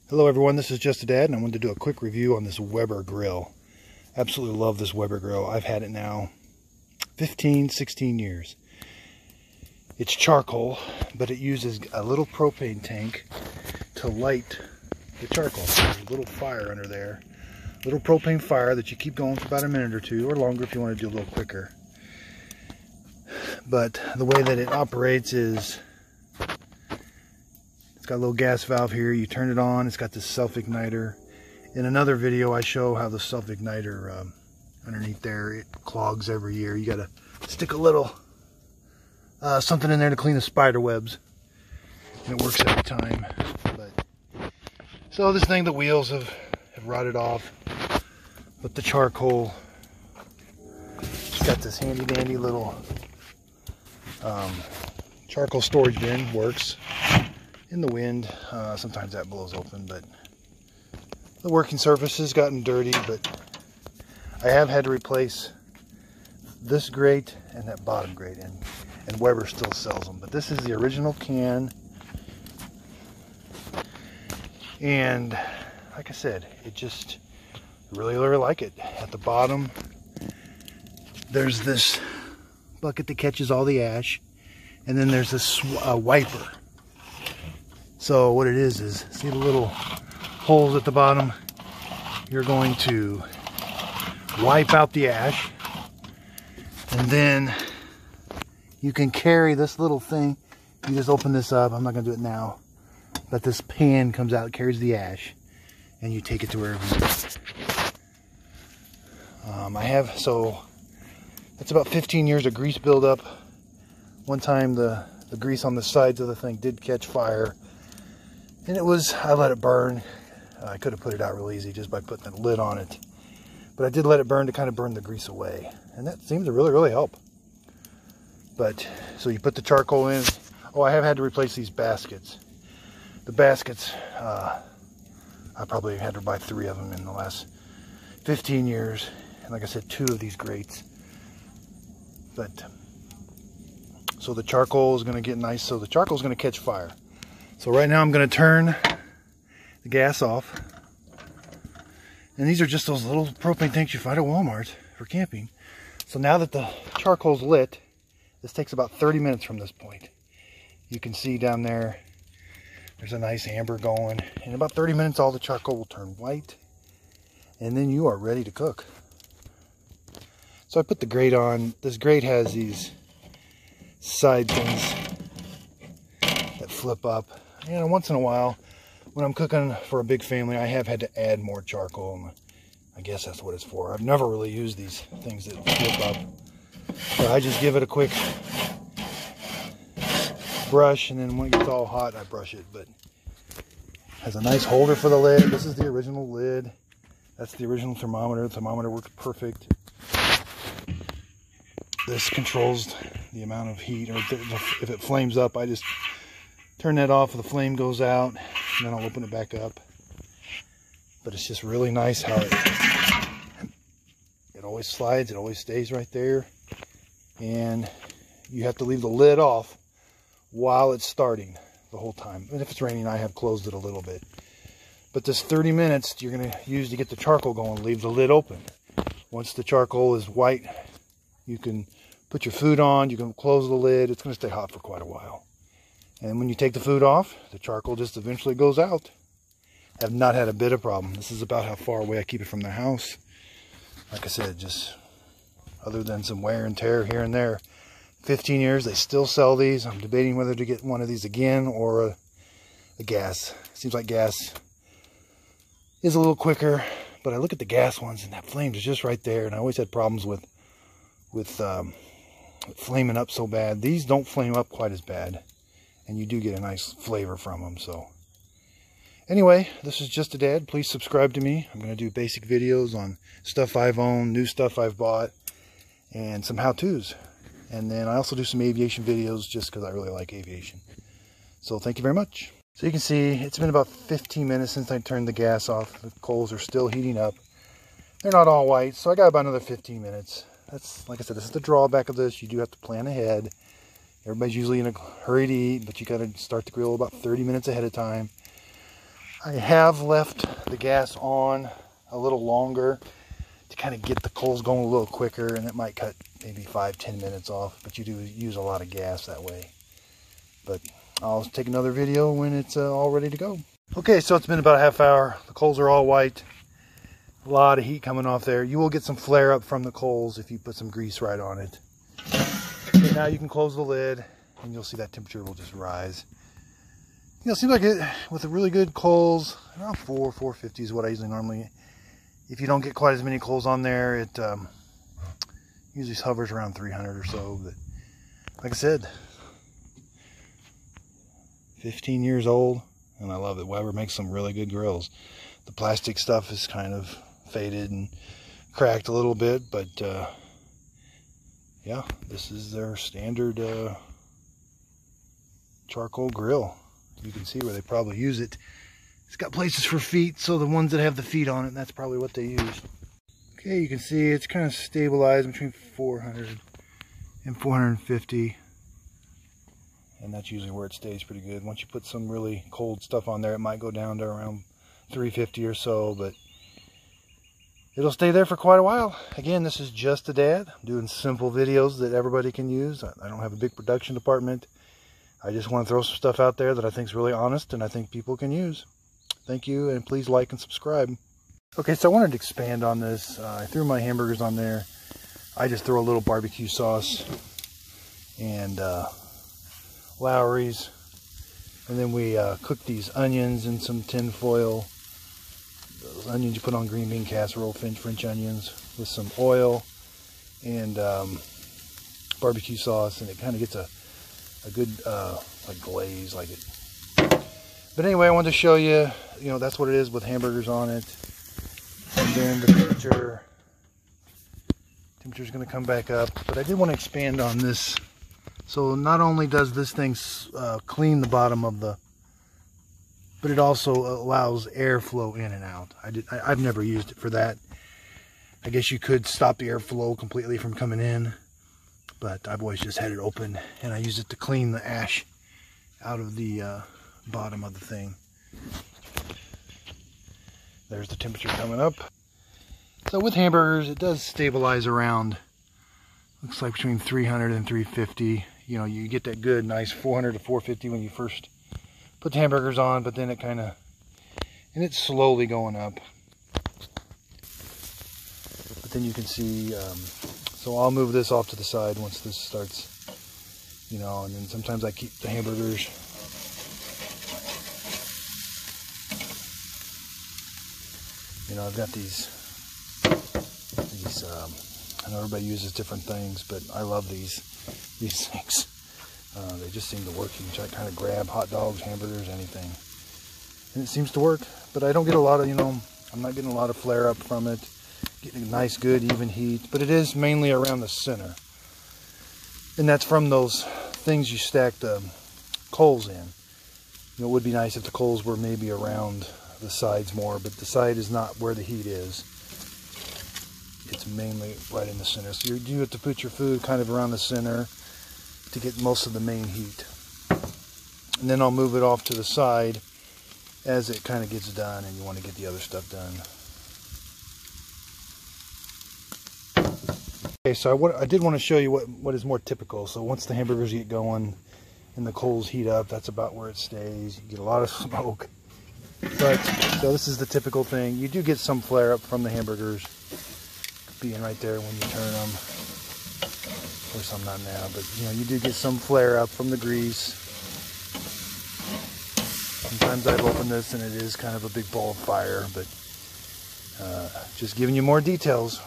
Hello everyone, this is Just a Dad and I wanted to do a quick review on this Weber grill. Absolutely love this Weber grill. I've had it now 16 years. It's charcoal, but it uses a little propane tank to light the charcoal. There's a little fire under there. A little propane fire that you keep going for about a minute or two, or longer if you want to do a little quicker. But the way that it operates is it's got a little gas valve here. You turn it on. It's got this self-igniter. In another video, I show how the self-igniter underneath there, it clogs every year. You got to stick a little something in there to clean the spider webs, and it works every time. So this thing, the wheels have rotted off, but the charcoal, it's got this handy dandy little charcoal storage bin. Works in the wind. Sometimes that blows open, but the working surface has gotten dirty. But I have had to replace this grate and that bottom grate, and Weber still sells them, but this is the original can. And like I said, it just really like it. At the bottom there's this bucket that catches all the ash, and then there's this wiper. So what it is see the little holes at the bottom? You're going to wipe out the ash, and then you can carry this little thing. You just open this up. I'm not going to do it now, but this pan comes out, carries the ash, and you take it to wherever you go. So that's about 15 years of grease buildup. One time the grease on the sides of the thing did catch fire, and I let it burn. I could have put it out real easy just by putting the lid on it, but I did let it burn to kind of burn the grease away, and that seemed to really help. But so you put the charcoal in. Oh, I have had to replace these baskets. The baskets, I probably had to buy 3 of them in the last 15 years. And like I said, 2 of these grates. But so the charcoal is going to get nice. So the charcoal is going to catch fire. So right now I'm going to turn the gas off. And these are just those little propane tanks you find at Walmart for camping. So now that the charcoal's lit, this takes about 30 minutes from this point. You can see down there, there's a nice amber going. In about 30 minutes, all the charcoal will turn white, and then you are ready to cook. So I put the grate on. This grate has these side things that flip up. And once in a while, when I'm cooking for a big family, I have had to add more charcoal. I guess that's what it's for. I've never really used these things that flip up. So I just give it a quick brush, and then when it gets all hot, I brush it. But it has a nice holder for the lid. This is the original lid. That's the original thermometer. The thermometer works perfect. This controls the amount of heat, or if it flames up, I just turn that off. The flame goes out, and then I'll open it back up. But it's just really nice how it always slides. It always stays right there. And you have to leave the lid off while it's starting the whole time. And if it's raining, I have closed it a little bit. But this 30 minutes you're going to use to get the charcoal going, leave the lid open. Once the charcoal is white, you can put your food on, you can close the lid. It's going to stay hot for quite a while. And when you take the food off, the charcoal just eventually goes out. I have not had a bit of problem. This is about how far away I keep it from the house. Like I said, just other than some wear and tear here and there. 15 years, they still sell these. I'm debating whether to get one of these again or a gas. Seems like gas is a little quicker, but I look at the gas ones and that flame is just right there. And I always had problems with flaming up so bad. These don't flame up quite as bad, and you do get a nice flavor from them. So anyway, this is Just a Dad. Please subscribe to me. I'm going to do basic videos on stuff I've owned, new stuff I've bought, and some how-tos. And then I also do some aviation videos just because I really like aviation. So thank you very much. So you can see it's been about 15 minutes since I turned the gas off. The coals are still heating up. They're not all white, so I got about another 15 minutes. That's, like I said, this is the drawback of this. You do have to plan ahead. Everybody's usually in a hurry to eat, but you got to start the grill about 30 minutes ahead of time. I have left the gas on a little longer to kind of get the coals going a little quicker, and it might cut maybe 5-10 minutes off, but you do use a lot of gas that way. But I'll take another video when it's all ready to go. Okay, so it's been about a half hour. The coals are all white. A lot of heat coming off there. You will get some flare up from the coals if you put some grease right on it. Okay, now you can close the lid and you'll see that temperature will just rise. You know, it seems like it, with the really good coals, around 450 is what I usually normally. If you don't get quite as many coals on there, it usually hovers around 300 or so. But like I said, 15 years old, and I love it. Weber makes some really good grills. The plastic stuff is kind of faded and cracked a little bit, but yeah, this is their standard charcoal grill. You can see where they probably use it. It's got places for feet, so the ones that have the feet on it, that's probably what they use. Okay, you can see it's kind of stabilized between 400 and 450. And that's usually where it stays pretty good. Once you put some really cold stuff on there, it might go down to around 350 or so, but it'll stay there for quite a while. Again, this is just a dad. I'm doing simple videos that everybody can use. I don't have a big production department. I just want to throw some stuff out there that I think is really honest and I think people can use. Thank you, and please like and subscribe. Okay, so I wanted to expand on this. I threw my hamburgers on there. I just throw a little barbecue sauce and Lawry's, and then we cook these onions in some tin foil. Those onions you put on green bean casserole, French onions, with some oil and barbecue sauce, and it kind of gets a good like glaze, like it. But anyway, I wanted to show you, you know, that's what it is with hamburgers on it. And then the temperature's going to come back up. But I did want to expand on this. So not only does this thing clean the bottom of the, but it also allows airflow in and out. I've never used it for that. I guess you could stop the airflow completely from coming in, but I've always just had it open, and I use it to clean the ash out of the bottom of the thing. There's the temperature coming up. So with hamburgers, it does stabilize around, looks like between 300 and 350. You know, you get that good, nice 400 to 450 when you first put the hamburgers on, but then it kind of, and it's slowly going up. But then you can see, so I'll move this off to the side once this starts, you know, and then sometimes I keep the hamburgers. You know, I've got these I know everybody uses different things, but I love these things. They just seem to work. You can kind of grab hot dogs, hamburgers, anything. And it seems to work, but I don't get a lot of, you know, I'm not getting a lot of flare up from it. Getting a nice, good, even heat, but it is mainly around the center. And that's from those things you stack the coals in. You know, it would be nice if the coals were maybe around the sides more, but the side is not where the heat is. It's mainly right in the center. So you do have to put your food kind of around the center to get most of the main heat. And then I'll move it off to the side as it kind of gets done and you want to get the other stuff done. Okay, so I did want to show you what is more typical. So once the hamburgers get going and the coals heat up, that's about where it stays. You get a lot of smoke. But, so this is the typical thing. You do get some flare up from the hamburgers being right there when you turn them. Of course, I'm not now, but you know, you do get some flare up from the grease. Sometimes I've opened this and it is kind of a big ball of fire, but just giving you more details.